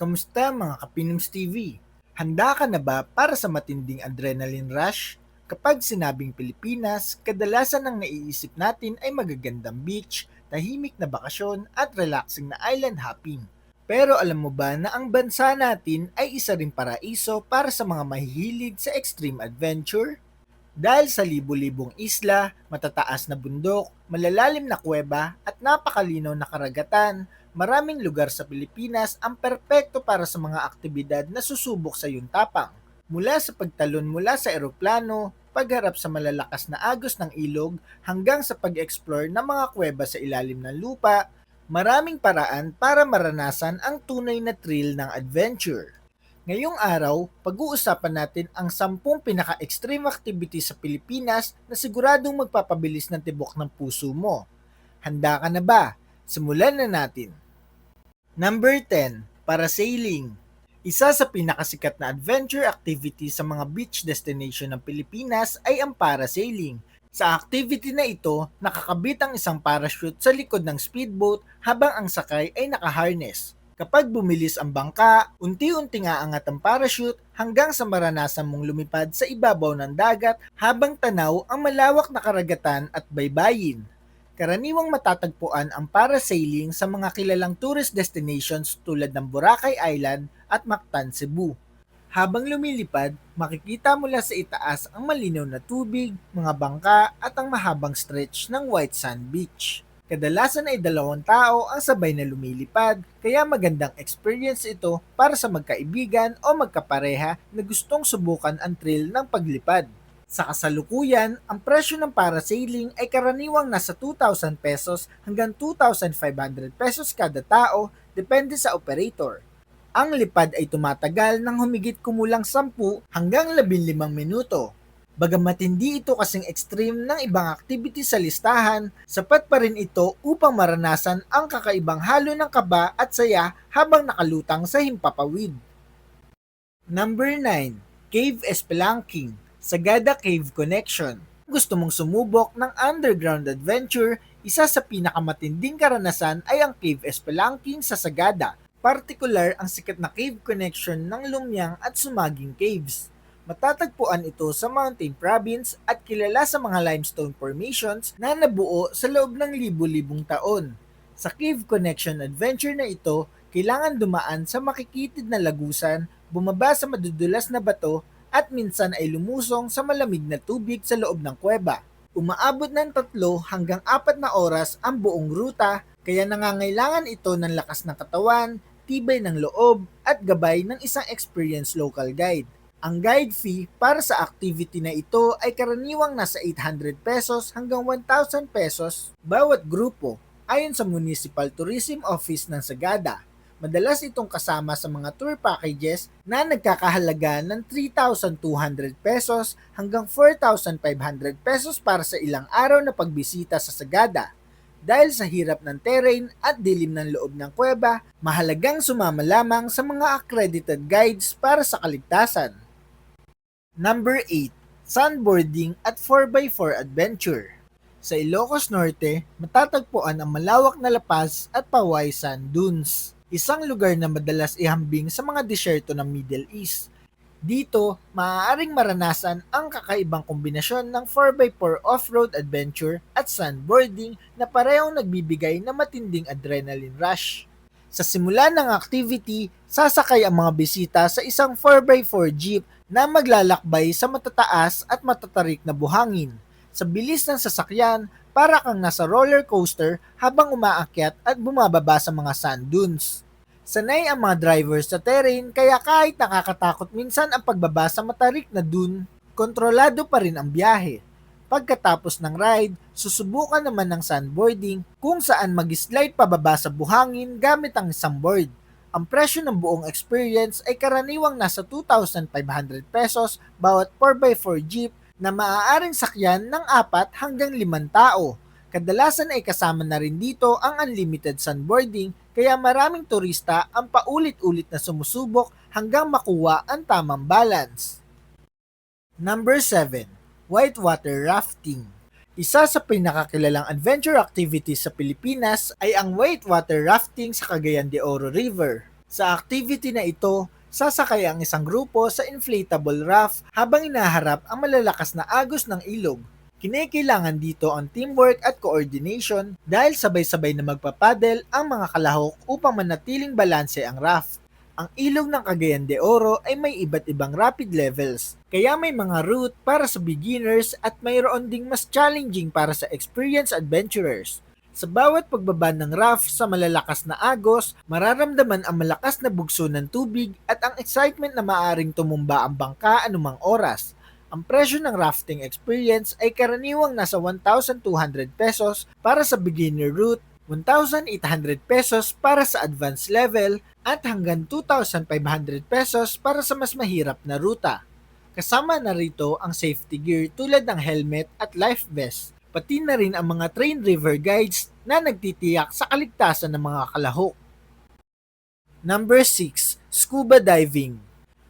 Kamusta mga Kapinoms TV? Handa ka na ba para sa matinding adrenaline rush? Kapag sinabing Pilipinas, kadalasan ang naiisip natin ay magagandang beach, tahimik na bakasyon at relaxing na island hopping. Pero alam mo ba na ang bansa natin ay isa ring paraiso para sa mga mahihilig sa extreme adventure? Dahil sa libu-libong isla, matataas na bundok, malalalim na kuweba at napakalinaw na karagatan, maraming lugar sa Pilipinas ang perpekto para sa mga aktibidad na susubok sa iyong tapang. Mula sa pagtalon mula sa eroplano, pagharap sa malalakas na agos ng ilog, hanggang sa pag-explore ng mga kuweba sa ilalim ng lupa, maraming paraan para maranasan ang tunay na thrill ng adventure. Ngayong araw, pag-uusapan natin ang 10 pinaka-extreme activity sa Pilipinas na siguradong magpapabilis ng tibok ng puso mo. Handa ka na ba? Simulan na natin. Number 10, parasailing. Isa sa pinakasikat na adventure activity sa mga beach destination ng Pilipinas ay ang parasailing. Sa activity na ito, nakakabit ang isang parachute sa likod ng speedboat habang ang sakay ay nakaharness. Kapag bumilis ang bangka, unti-unting aangat ang parachute hanggang sa maranasan mong lumipad sa ibabaw ng dagat habang tanaw ang malawak na karagatan at baybayin. Karaniwang matatagpuan ang parasailing sa mga kilalang tourist destinations tulad ng Boracay Island at Mactan, Cebu. Habang lumilipad, makikita mula sa itaas ang malinaw na tubig, mga bangka at ang mahabang stretch ng white sand beach. Kadalasan ay 2 tao ang sabay na lumilipad, kaya magandang experience ito para sa magkaibigan o magkapareha na gustong subukan ang thrill ng paglipad. Sa kasalukuyan, ang presyo ng parasailing ay karaniwang nasa 2,000 pesos hanggang 2,500 pesos kada tao, depende sa operator. Ang lipad ay tumatagal ng humigit kumulang 10 hanggang 15 minuto. Bagamat hindi ito kasing extreme ng ibang activity sa listahan, sapat pa rin ito upang maranasan ang kakaibang halo ng kaba at saya habang nakalutang sa himpapawid. Number 9, Cave Spelunking, Sagada Cave Connection. Gusto mong sumubok ng underground adventure, isa sa pinakamatinding karanasan ay ang Cave Spelunking sa Sagada. Partikular ang sikat na cave connection ng Lumyang at Sumaging Caves. Matatagpuan ito sa Mountain Province at kilala sa mga limestone formations na nabuo sa loob ng libu-libong taon. Sa Cave Connection Adventure na ito, kailangan dumaan sa makikitid na lagusan, bumaba sa madudulas na bato, at minsan ay lumusong sa malamig na tubig sa loob ng kuweba. Umaabot ng 3 hanggang 4 na oras ang buong ruta, kaya nangangailangan ito ng lakas ng katawan, tibay ng loob, at gabay ng isang experienced local guide. Ang guide fee para sa activity na ito ay karaniwang nasa 800 pesos hanggang 1,000 pesos bawat grupo, ayon sa Municipal Tourism Office ng Sagada. Madalas itong kasama sa mga tour packages na nagkakahalaga ng 3,200 pesos hanggang 4,500 pesos para sa ilang araw na pagbisita sa Sagada. Dahil sa hirap ng terrain at dilim ng loob ng kuweba, mahalagang sumama lamang sa mga accredited guides para sa kaligtasan. Number 8, Sandboarding at 4x4 Adventure. Sa Ilocos Norte, matatagpuan ang malawak na lapas at Paway Sand Dunes, isang lugar na madalas ihambing sa mga disyerto ng Middle East. Dito, maaaring maranasan ang kakaibang kombinasyon ng 4x4 off-road adventure at sandboarding na parehong nagbibigay ng matinding adrenaline rush. Sa simula ng activity, sasakay ang mga bisita sa isang 4x4 jeep na maglalakbay sa matataas at matatarik na buhangin. Sa bilis ng sasakyan, para kang nasa roller coaster habang umaakyat at bumababa sa mga sand dunes. Sanay ang mga drivers sa terrain kaya kahit nakakatakot minsan ang pagbaba sa matarik na dune, kontrolado pa rin ang biyahe. Pagkatapos ng ride, susubukan naman ng sandboarding kung saan mag-slide pababa sa buhangin gamit ang isang board. Ang presyo ng buong experience ay karaniwang nasa 2,500 pesos bawat 4x4 jeep na maaaring sakyan ng 4 hanggang 5 tao. Kadalasan ay kasama na rin dito ang unlimited sandboarding kaya maraming turista ang paulit-ulit na sumusubok hanggang makuha ang tamang balance. Number 7, Whitewater Rafting. Isa sa pinakakilalang adventure activities sa Pilipinas ay ang whitewater rafting sa Cagayan de Oro River. Sa activity na ito, sasakay ang isang grupo sa inflatable raft habang inaharap ang malalakas na agos ng ilog. Kinakailangan dito ang teamwork at coordination dahil sabay-sabay na magpapadel ang mga kalahok upang manatiling balanse ang raft. Ang ilog ng Cagayan de Oro ay may iba't ibang rapid levels, kaya may mga route para sa beginners at mayroon ding mas challenging para sa experienced adventurers. Sa bawat pagbaba ng raft sa malalakas na agos, mararamdaman ang malakas na bugso ng tubig at ang excitement na maaring tumumba ang bangka anumang oras. Ang presyo ng rafting experience ay karaniwang nasa 1,200 pesos para sa beginner route, 1,800 pesos para sa advanced level, at hanggang 2,500 pesos para sa mas mahirap na ruta. Kasama na rito ang safety gear tulad ng helmet at life vest, pati na rin ang mga trained river guides na nagtitiyak sa kaligtasan ng mga kalahok. Number 6. Scuba Diving.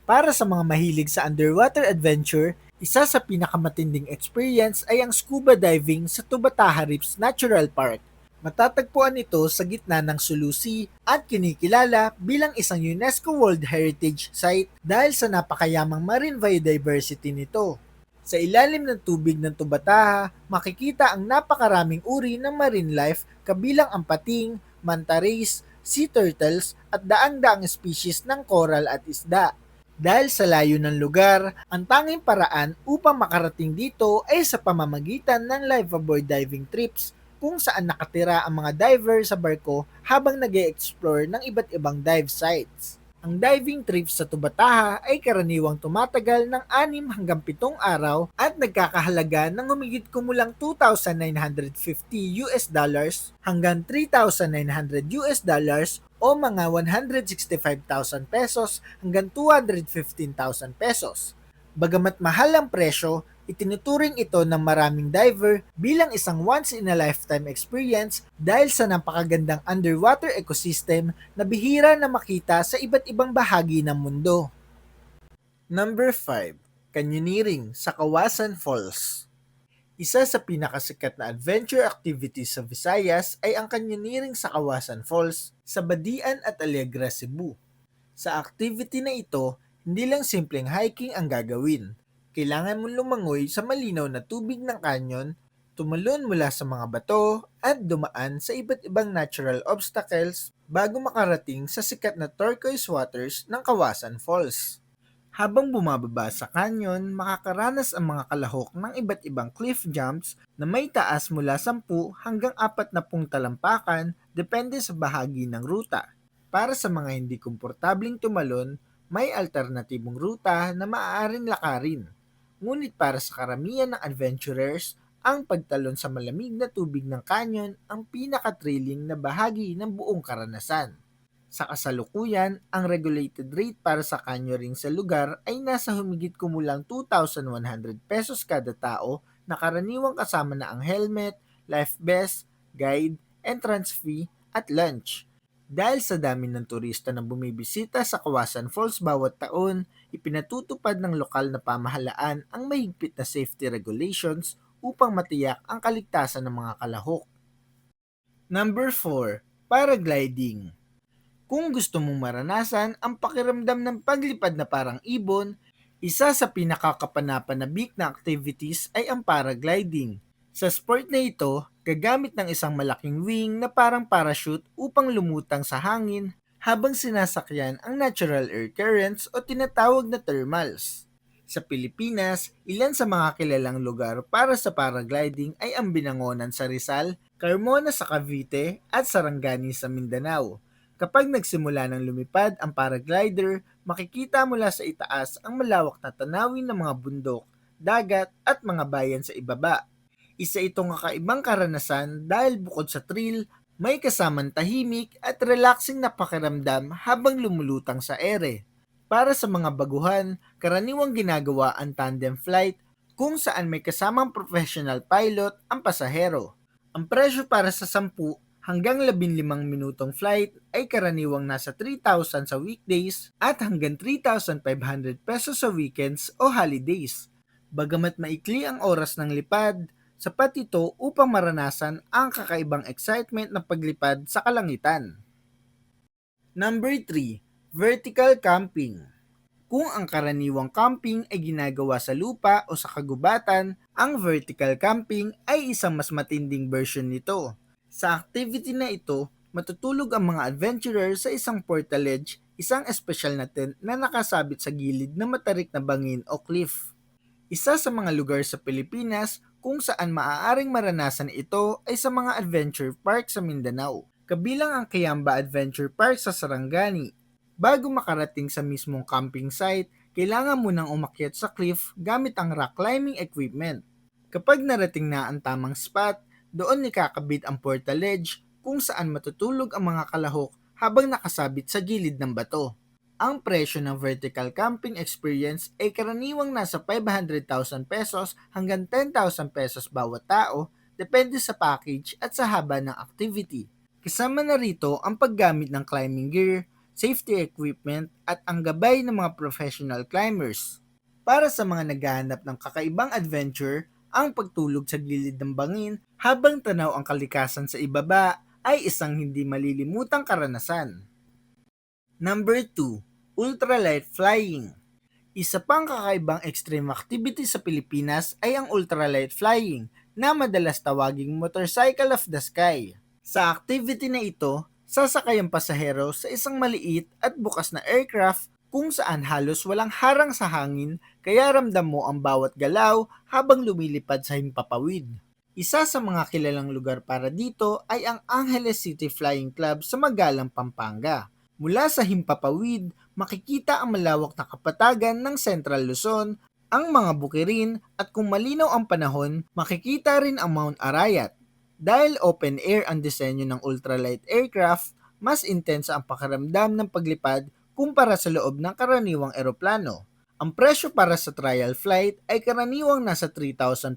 Para sa mga mahilig sa underwater adventure, isa sa pinakamatinding experience ay ang scuba diving sa Tubataha Reefs Natural Park. Matatagpuan ito sa gitna ng Sulu Sea at kinikilala bilang isang UNESCO World Heritage Site dahil sa napakayamang marine biodiversity nito. Sa ilalim ng tubig ng Tubataha, makikita ang napakaraming uri ng marine life kabilang ang pating, manta rays, sea turtles at daang-daang species ng coral at isda. Dahil sa layo ng lugar, ang tanging paraan upang makarating dito ay sa pamamagitan ng liveaboard diving trips kung saan nakatira ang mga diver sa barko habang nag-e-explore ng iba't ibang dive sites. Ang diving trips sa Tubataha ay karaniwang tumatagal ng 6 hanggang 7 araw at nagkakahalaga ng humigit kumulang $2,950 hanggang $3,900 o mga 165,000 pesos hanggang 215,000 pesos. Bagamat mahal ang presyo, itinuturing ito ng maraming diver bilang isang once-in-a-lifetime experience dahil sa napakagandang underwater ecosystem na bihira na makita sa iba't ibang bahagi ng mundo. Number 5. Canyoneering sa Kawasan Falls. Isa sa pinakasikat na adventure activities sa Visayas ay ang canyoneering sa Kawasan Falls sa Badian at Alegre, Cebu. Sa activity na ito, hindi lang simpleng hiking ang gagawin. Kailangan mong lumangoy sa malinaw na tubig ng canyon, tumalon mula sa mga bato, at dumaan sa iba't ibang natural obstacles bago makarating sa sikat na turquoise waters ng Kawasan Falls. Habang bumababa sa canyon, makakaranas ang mga kalahok ng iba't ibang cliff jumps na may taas mula 10 hanggang 40 talampakan depende sa bahagi ng ruta. Para sa mga hindi komportabling tumalon, may alternatibong ruta na maaaring lakarin. Ngunit para sa karamihan ng adventurers, ang pagtalon sa malamig na tubig ng canyon ang pinaka-thrilling na bahagi ng buong karanasan. Sa kasalukuyan, ang regulated rate para sa canyoning sa lugar ay nasa humigit kumulang 2,100 pesos kada tao na karaniwang kasama na ang helmet, life vest, guide, entrance fee at lunch. Dahil sa dami ng turista na bumibisita sa Kawasan Falls bawat taon, ipinatutupad ng lokal na pamahalaan ang mahigpit na safety regulations upang matiyak ang kaligtasan ng mga kalahok. Number 4. Paragliding. Kung gusto mong maranasan ang pakiramdam ng paglipad na parang ibon, isa sa pinakakapanapanabik na activities ay ang paragliding. Sa sport na ito, gagamit ng isang malaking wing na parang parachute upang lumutang sa hangin habang sinasakyan ang natural air currents o tinatawag na thermals. Sa Pilipinas, ilan sa mga kilalang lugar para sa paragliding ay ang Binangonan sa Rizal, Carmona sa Cavite at Sarangani sa Mindanao. Kapag nagsimula ng lumipad ang paraglider, makikita mula sa itaas ang malawak na tanawin ng mga bundok, dagat at mga bayan sa ibaba. Isa itong kakaibang karanasan dahil bukod sa thrill, may kasamang tahimik at relaxing na pakiramdam habang lumulutang sa ere. Para sa mga baguhan, karaniwang ginagawa ang tandem flight kung saan may kasamang professional pilot ang pasahero. Ang presyo para sa 10 hanggang 15 minutong flight ay karaniwang nasa 3,000 sa weekdays at hanggang 3,500 pesos sa weekends o holidays. Bagamat maikli ang oras ng lipad, sapat ito upang maranasan ang kakaibang excitement ng paglipad sa kalangitan. Number 3. Vertical camping. Kung ang karaniwang camping ay ginagawa sa lupa o sa kagubatan, ang vertical camping ay isang mas matinding version nito. Sa activity na ito, matutulog ang mga adventurer sa isang portaledge, isang espesyal na tent na nakasabit sa gilid ng matarik na bangin o cliff. Isa sa mga lugar sa Pilipinas kung saan maaaring maranasan ito ay sa mga adventure park sa Mindanao, kabilang ang Kiamba Adventure Park sa Sarangani. Bago makarating sa mismong camping site, kailangan munang umakyat sa cliff gamit ang rock climbing equipment. Kapag narating na ang tamang spot, doon ikakabit ang portaledge kung saan matutulog ang mga kalahok habang nakasabit sa gilid ng bato. Ang presyo ng vertical camping experience ay karaniwang nasa 500,000 pesos hanggang 10,000 pesos bawat tao, depende sa package at sa haba ng activity. Kasama na rito ang paggamit ng climbing gear, safety equipment at ang gabay ng mga professional climbers. Para sa mga naghahanap ng kakaibang adventure, ang pagtulog sa gilid ng bangin habang tanaw ang kalikasan sa ibaba ay isang hindi malilimutang karanasan. Number 2, ultralight flying. Isa pang kakaibang extreme activity sa Pilipinas ay ang ultralight flying na madalas tawaging motorcycle of the sky. Sa activity na ito, sasakay ang pasahero sa isang maliit at bukas na aircraft kung saan halos walang harang sa hangin kaya ramdam mo ang bawat galaw habang lumilipad sa himpapawid. Isa sa mga kilalang lugar para dito ay ang Angeles City Flying Club sa Magalang, Pampanga. Mula sa himpapawid, makikita ang malawak na kapatagan ng Central Luzon, ang mga bukirin at kung malinaw ang panahon, makikita rin ang Mount Arayat. Dahil open air ang disenyo ng ultralight aircraft, mas intense ang pakiramdam ng paglipad kumpara sa loob ng karaniwang eroplano. Ang presyo para sa trial flight ay karaniwang nasa 3,500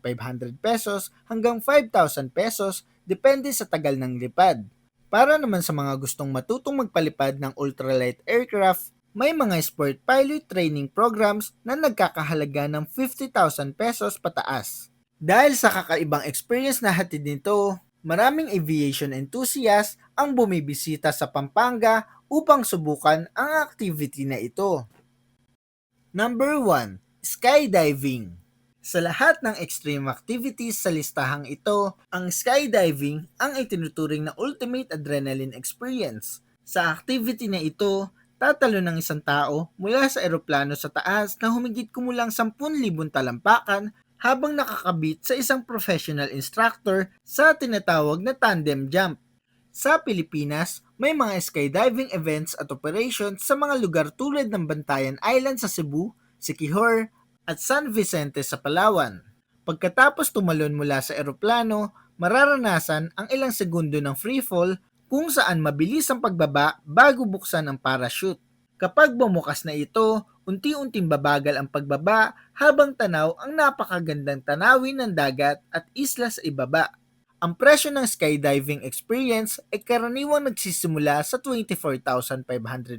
pesos hanggang 5,000 pesos depende sa tagal ng lipad. Para naman sa mga gustong matutong magpalipad ng ultralight aircraft, may mga sport pilot training programs na nagkakahalaga ng 50,000 pesos pataas. Dahil sa kakaibang experience na hatid nito, maraming aviation enthusiasts ang bumibisita sa Pampanga upang subukan ang activity na ito. Number 1, skydiving. Sa lahat ng extreme activities sa listahang ito, ang skydiving ang itinuturing na ultimate adrenaline experience. Sa activity na ito, tatalo ng isang tao mula sa eroplano sa taas na humigit kumulang 10,000 talampakan habang nakakabit sa isang professional instructor sa tinatawag na tandem jump. Sa Pilipinas, may mga skydiving events at operations sa mga lugar tulad ng Bantayan Island sa Cebu, Siquijor, at San Vicente sa Palawan. Pagkatapos tumalon mula sa eroplano, mararanasan ang ilang segundo ng freefall kung saan mabilis ang pagbaba bago buksan ang parachute. Kapag bumukas na ito, unti-unting babagal ang pagbaba habang tanaw ang napakagandang tanawin ng dagat at isla sa ibaba. Ang presyo ng skydiving experience ay karaniwang nagsisimula sa 24,500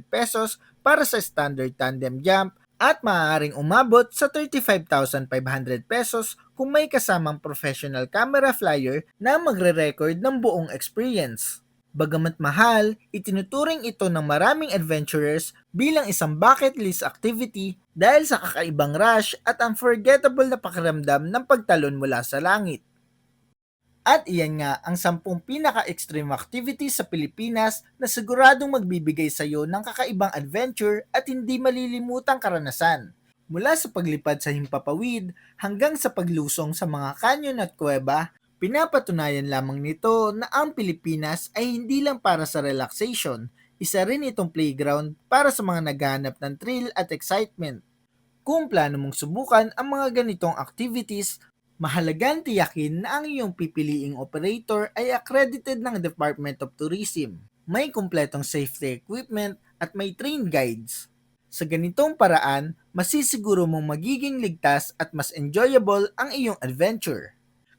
pesos para sa standard tandem jump at maaaring umabot sa 35,500 pesos kung may kasamang professional camera flyer na magre-record ng buong experience. Bagamat mahal, itinuturing ito ng maraming adventurers bilang isang bucket list activity dahil sa kakaibang rush at unforgettable na pakiramdam ng pagtalon mula sa langit. At iyan nga ang 10 pinaka-extreme activities sa Pilipinas na siguradong magbibigay sa iyo ng kakaibang adventure at hindi malilimutang karanasan. Mula sa paglipad sa himpapawid hanggang sa paglusong sa mga kanyon at kuweba, pinapatunayan lamang nito na ang Pilipinas ay hindi lang para sa relaxation, isa rin itong playground para sa mga naghahanap ng thrill at excitement. Kung plano mong subukan ang mga ganitong activities, mahalagang tiyakin na ang iyong pipiliing operator ay accredited ng Department of Tourism. May kumpletong safety equipment at may trained guides. Sa ganitong paraan, masisiguro mong magiging ligtas at mas enjoyable ang iyong adventure.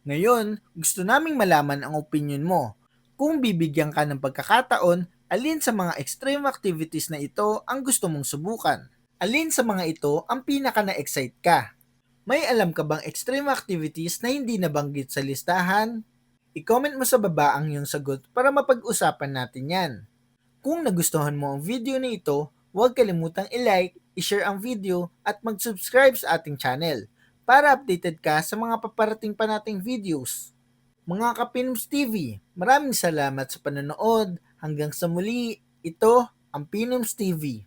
Ngayon, gusto naming malaman ang opinion mo. Kung bibigyan ka ng pagkakataon, alin sa mga extreme activities na ito ang gusto mong subukan? Alin sa mga ito ang pinaka na-excite ka? May alam ka bang extreme activities na hindi nabanggit sa listahan? I-comment mo sa baba ang iyong sagot para mapag-usapan natin yan. Kung nagustuhan mo ang video na ito, Huwag kalimutang i-like, i-share ang video at mag-subscribe sa ating channel para updated ka sa mga paparating pa nating videos. Mga Kapinoms TV, maraming salamat sa panonood. Hanggang sa muli, ito ang Pinoms TV.